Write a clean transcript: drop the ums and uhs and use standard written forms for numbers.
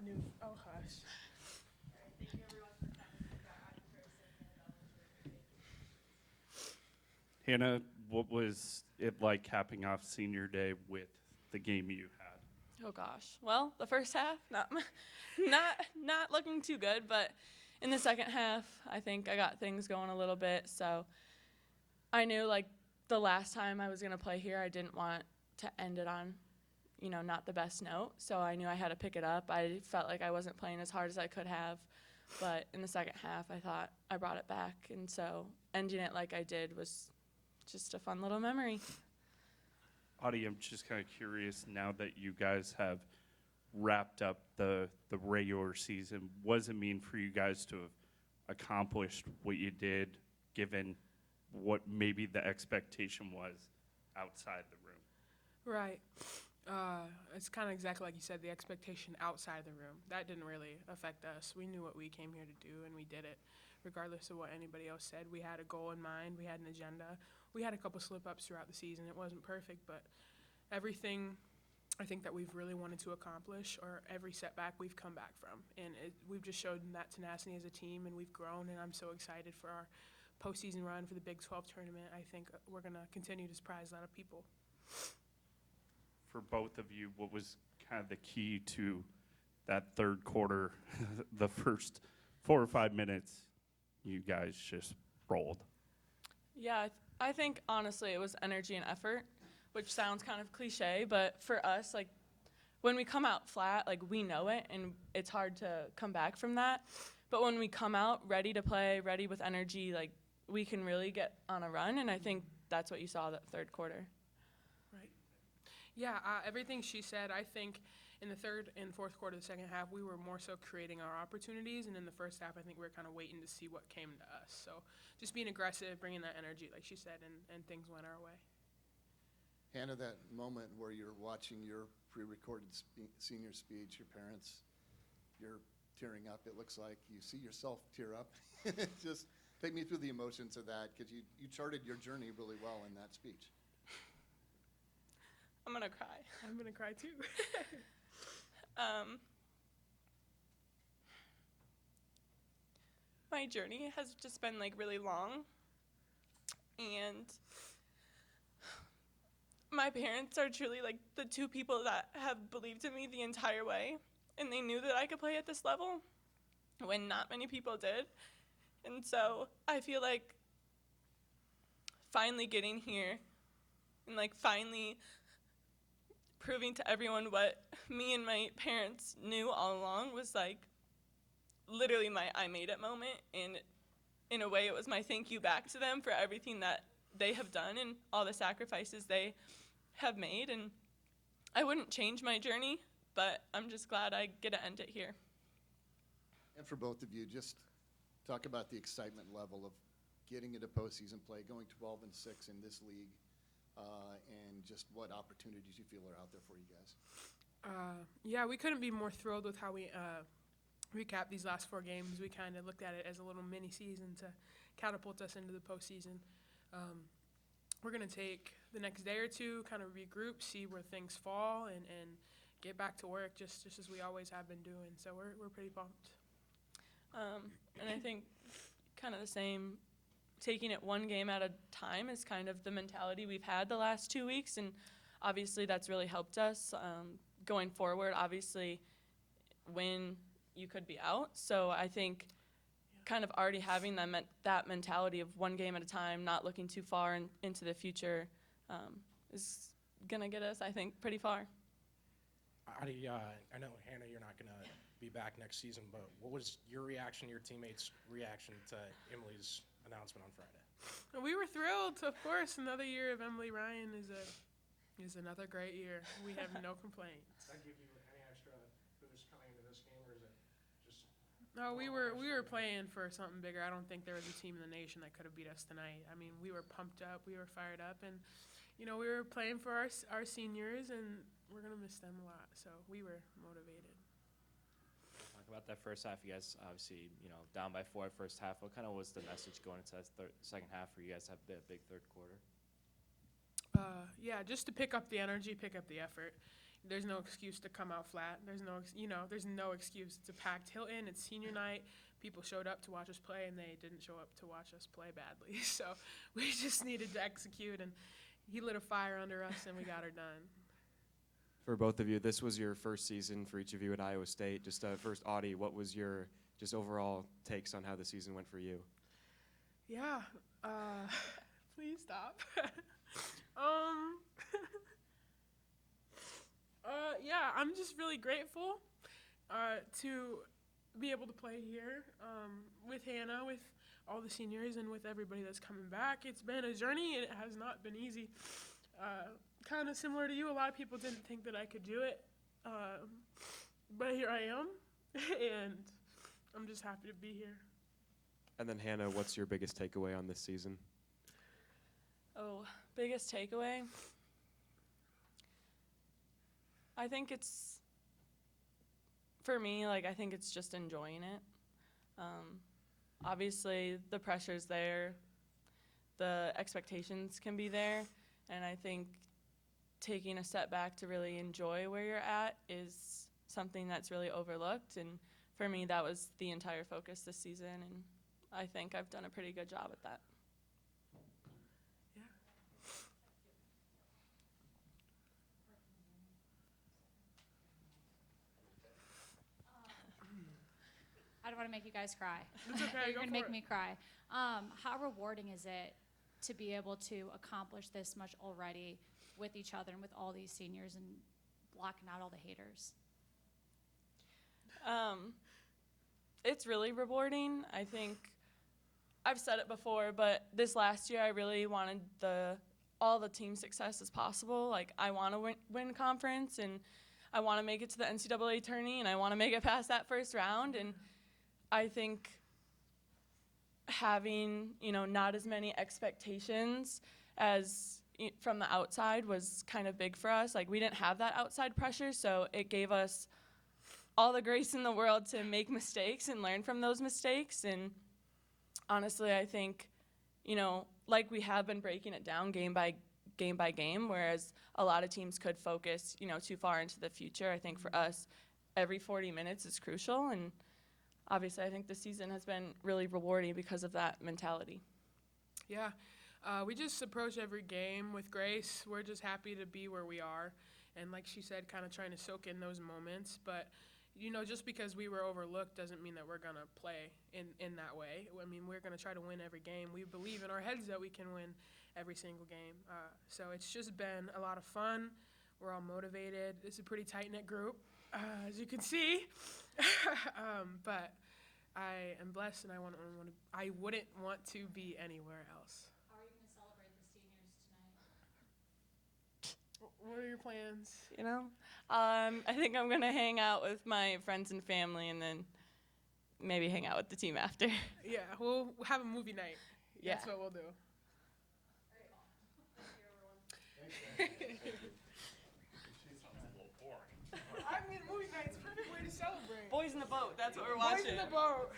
new. Oh gosh. Thank you everyone for coming. We've got Audi Crooks and Hannah Belanger. Hannah, what was it like capping off senior day with the game you had? Oh gosh. Well, the first half, not looking too good, but in the second half, I think I got things going a little bit. So I knew like the last time I was gonna play here, I didn't want to end it on, not the best note. So I knew I had to pick it up. I felt like I wasn't playing as hard as I could have, but in the second half, I thought I brought it back, and so ending it like I did was just a fun little memory. Audie, I'm just kind of curious now that you guys have wrapped up the regular season, what does it mean for you guys to have accomplished what you did, given what maybe the expectation was outside the room? Right. It's kind of exactly like you said, the expectation outside the room. That didn't really affect us. We knew what we came here to do, and we did it. Regardless of what anybody else said, we had a goal in mind. We had an agenda. We had a couple slip-ups throughout the season. It wasn't perfect, but everything I think that we've really wanted to accomplish, or every setback we've come back from. And we've just showed that tenacity as a team, and we've grown, and I'm so excited for our postseason run for the Big 12 tournament. I think we're going to continue to surprise a lot of people. For both of you, what was kind of the key to that third quarter, the first 4 or 5 minutes, you guys just rolled? Yeah, I think honestly it was energy and effort, which sounds kind of cliche, but for us, like when we come out flat, like we know it, and it's hard to come back from that. But when we come out ready to play, ready with energy, like we can really get on a run, and I think that's what you saw that third quarter. Right. Yeah, everything she said, I think in the third and fourth quarter of the second half, we were more so creating our opportunities, and in the first half, I think we were kind of waiting to see what came to us. So just being aggressive, bringing that energy, like she said, and things went our way. Hannah, that moment where you're watching your pre-recorded senior speech, your parents, you're tearing up, it looks like. You see yourself tear up. Just take me through the emotions of that, because you charted your journey really well in that speech. I'm gonna cry. I'm going to cry too. My journey has just been like really long, and my parents are truly like the two people that have believed in me the entire way, and they knew that I could play at this level when not many people did. And so I feel like finally getting here and like finally proving to everyone what me and my parents knew all along was like literally my I made it moment, and in a way it was my thank you back to them for everything that they have done and all the sacrifices they have made. And I wouldn't change my journey, but I'm just glad I get to end it here. And for both of you, just talk about the excitement level of getting into postseason play, going 12-6 in this league, and just what opportunities you feel are out there for you guys. Yeah, we couldn't be more thrilled with how we recapped these last 4 games. We kind of looked at it as a little mini season to catapult us into the postseason. We're going to take the next day or two, kind of regroup, see where things fall, and get back to work just as we always have been doing. So we're pretty pumped. And I think kind of the same, taking it one game at a time is kind of the mentality we've had the last 2 weeks, and obviously that's really helped us going forward. Obviously, win, you could be out. So I think kind of already having that mentality of one game at a time, not looking too far into the future, is going to get us, I think, pretty far. I know, Hannah, you're not going to be back next season, but what was your reaction, your teammates' reaction to Emily's announcement on Friday? We were thrilled. Of course, another year of Emily Ryan is another great year. We have no complaints. Does that give you any extra boost coming into this game, or is it just? No, we were playing for something bigger. I don't think there was a team in the nation that could have beat us tonight. I mean, we were pumped up, we were fired up, and we were playing for our seniors, and we're gonna miss them a lot. So we were motivated. Talk about that first half. You guys obviously, down by 4 at first half. What kind of was the message going into that second half for you guys to have a big third quarter? Yeah, just to pick up the energy, pick up the effort. there's no excuse to come out flat. There's no excuse. It's a packed Hilton. It's senior night. People showed up to watch us play, and they didn't show up to watch us play badly. So we just needed to execute, and he lit a fire under us, and we got her done. For both of you, this was your first season for each of you at Iowa State. Just first, Audie, what was your just overall takes on how the season went for you? Yeah. Please stop. Yeah, I'm just really grateful to be able to play here with Hannah, with all the seniors, and with everybody that's coming back. It's been a journey, and it has not been easy. Kind of similar to you, a lot of people didn't think that I could do it, but here I am, and I'm just happy to be here. And then Hannah, what's your biggest takeaway on this season? Oh, biggest takeaway? I think it's, for me, like, I think it's just enjoying it. Obviously, the pressure's there, the expectations can be there, and I think taking a step back to really enjoy where you're at is something that's really overlooked, and for me, that was the entire focus this season, and I think I've done a pretty good job at that. I don't want to make you guys cry. It's okay, You're go going to for make it. me cry. How rewarding is it to be able to accomplish this much already with each other and with all these seniors and blocking out all the haters? It's really rewarding. I think I've said it before, but this last year I really wanted all the team success as possible. Like, I want to win conference, and I want to make it to the NCAA tourney, and I want to make it past that first round. And I think having, not as many expectations as from the outside was kind of big for us. Like, we didn't have that outside pressure, so it gave us all the grace in the world to make mistakes and learn from those mistakes. And honestly, I think, like we have been breaking it down game by game, whereas a lot of teams could focus, too far into the future. I think for us, every 40 minutes is crucial, and obviously I think the season has been really rewarding because of that mentality. Yeah, we just approach every game with grace. We're just happy to be where we are, and like she said, kind of trying to soak in those moments. But just because we were overlooked doesn't mean that we're gonna play in that way. I mean, we're gonna try to win every game. We believe in our heads that we can win every single game. So it's just been a lot of fun. We're all motivated. It's a pretty tight-knit group, as you can see. But I am blessed, and I wouldn't want to be anywhere else. How are you going to celebrate the seniors tonight? What are your plans? I think I'm going to hang out with my friends and family, and then maybe hang out with the team after. Yeah, we'll have a movie night. Yeah. That's what we'll do. I mean, movie night's a perfect way to celebrate. Boys in the boat, that's what we're Boys watching. in the boat.